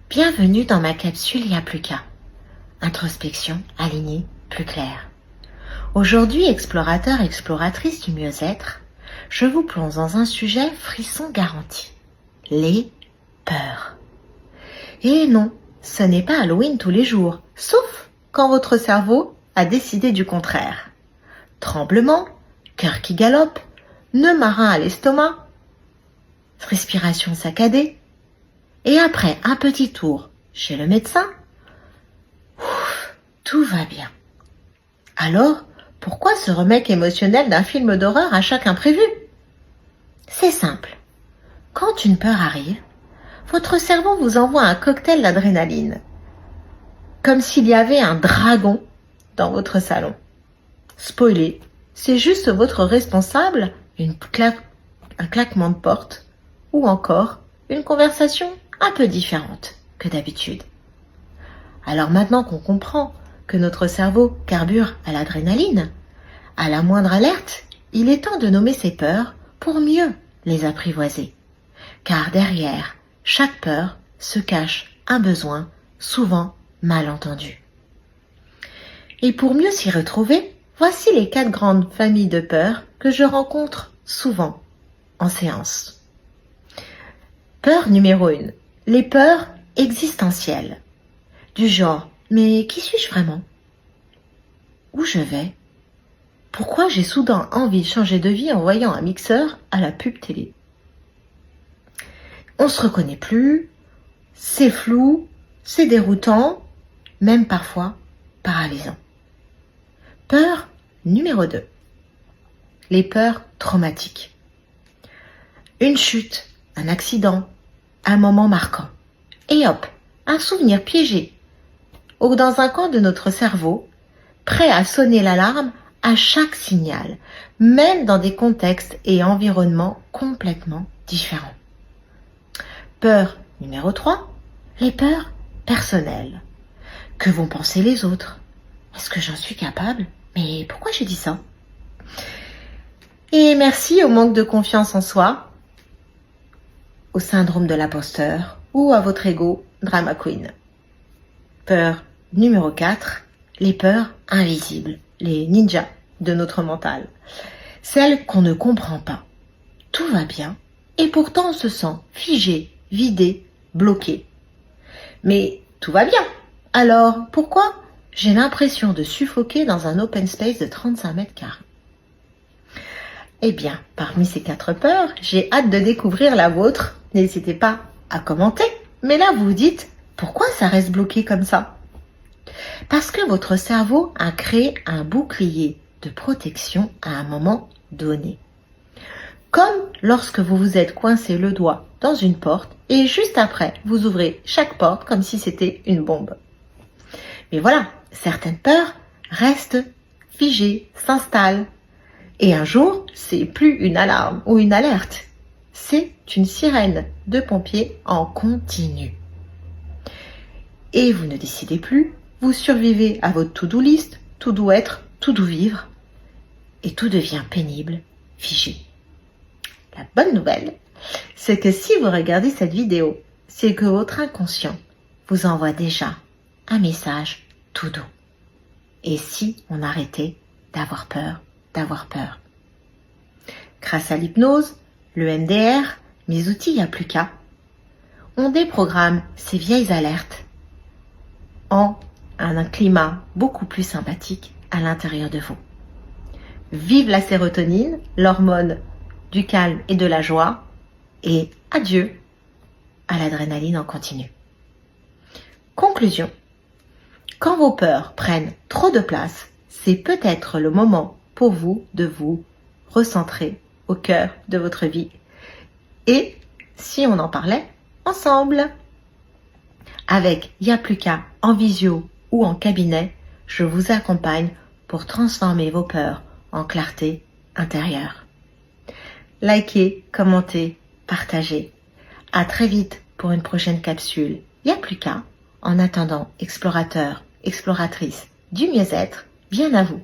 Bienvenue dans ma capsule Y'a plus qu'à. Introspection, alignée, plus claire. Aujourd'hui, explorateur, exploratrice du mieux-être, je vous plonge dans un sujet frisson garanti. Les peurs. Et non, ce n'est pas Halloween tous les jours, sauf quand votre cerveau a décidé du contraire. Tremblement, cœur qui galope, nœud marin à l'estomac, respiration saccadée, et après un petit tour chez le médecin, tout va bien. Alors, pourquoi ce remake émotionnel d'un film d'horreur à chaque imprévu? C'est simple. Quand une peur arrive, votre cerveau vous envoie un cocktail d'adrénaline, comme s'il y avait un dragon dans votre salon. Spoiler, c'est juste votre responsable, un claquement de porte, ou encore une conversation un peu différente que d'habitude. Alors maintenant qu'on comprend que notre cerveau carbure à l'adrénaline, à la moindre alerte, il est temps de nommer ses peurs pour mieux les apprivoiser. Car derrière chaque peur se cache un besoin souvent mal entendu. Et pour mieux s'y retrouver, voici les 4 grandes familles de peurs que je rencontre souvent en séance. Peur numéro 1. Les peurs existentielles. Du genre, mais qui suis-je vraiment? Où je vais? Pourquoi j'ai soudain envie de changer de vie en voyant un mixeur à la pub télé? On se reconnaît plus, c'est flou, c'est déroutant, même parfois paralysant. Peur numéro 2. Les peurs traumatiques. Une chute, un accident, un moment marquant. Et hop, un souvenir piégé ou dans un coin de notre cerveau, prêt à sonner l'alarme à chaque signal, même dans des contextes et environnements complètement différents. Peur numéro 3, les peurs personnelles. Que vont penser les autres? Est-ce que j'en suis capable? Mais pourquoi j'ai dit ça? Et merci au manque de confiance en soi, au syndrome de l'imposteur ou à votre ego drama queen. Peur numéro 4, les peurs invisibles, les ninjas de notre mental. Celles qu'on ne comprend pas. Tout va bien et pourtant on se sent figé, vidé, bloqué. Mais tout va bien. Alors pourquoi j'ai l'impression de suffoquer dans un open space de 35 mètres carrés? Eh bien, parmi ces 4 peurs, j'ai hâte de découvrir la vôtre. N'hésitez pas à commenter. Mais là, vous vous dites, pourquoi ça reste bloqué comme ça? Parce que votre cerveau a créé un bouclier de protection à un moment donné. Comme lorsque vous vous êtes coincé le doigt dans une porte et juste après, vous ouvrez chaque porte comme si c'était une bombe. Mais voilà, certaines peurs restent figées, s'installent. Et un jour, c'est plus une alarme ou une alerte, c'est une sirène de pompiers en continu. Et vous ne décidez plus, vous survivez à votre to-do list, tout doit être, tout doit vivre, et tout devient pénible, figé. La bonne nouvelle, c'est que si vous regardez cette vidéo, c'est que votre inconscient vous envoie déjà un message tout doux. Et si on arrêtait d'avoir peur? Grâce à l'hypnose, le MDR, mes outils Y'a plus qu'à, on déprogramme ces vieilles alertes en un climat beaucoup plus sympathique à l'intérieur de vous. Vive la sérotonine, l'hormone du calme et de la joie, et adieu à l'adrénaline en continu. Conclusion. Quand vos peurs prennent trop de place, c'est peut-être le moment pour vous de vous recentrer au cœur de votre vie. Et si on en parlait ensemble, avec Y'a plus qu'à en visio ou en cabinet, je vous accompagne pour transformer vos peurs en clarté intérieure. Likez, commentez, partagez. À très vite pour une prochaine capsule Y'a plus qu'à. En attendant, explorateur, exploratrice du mieux-être, bien à vous.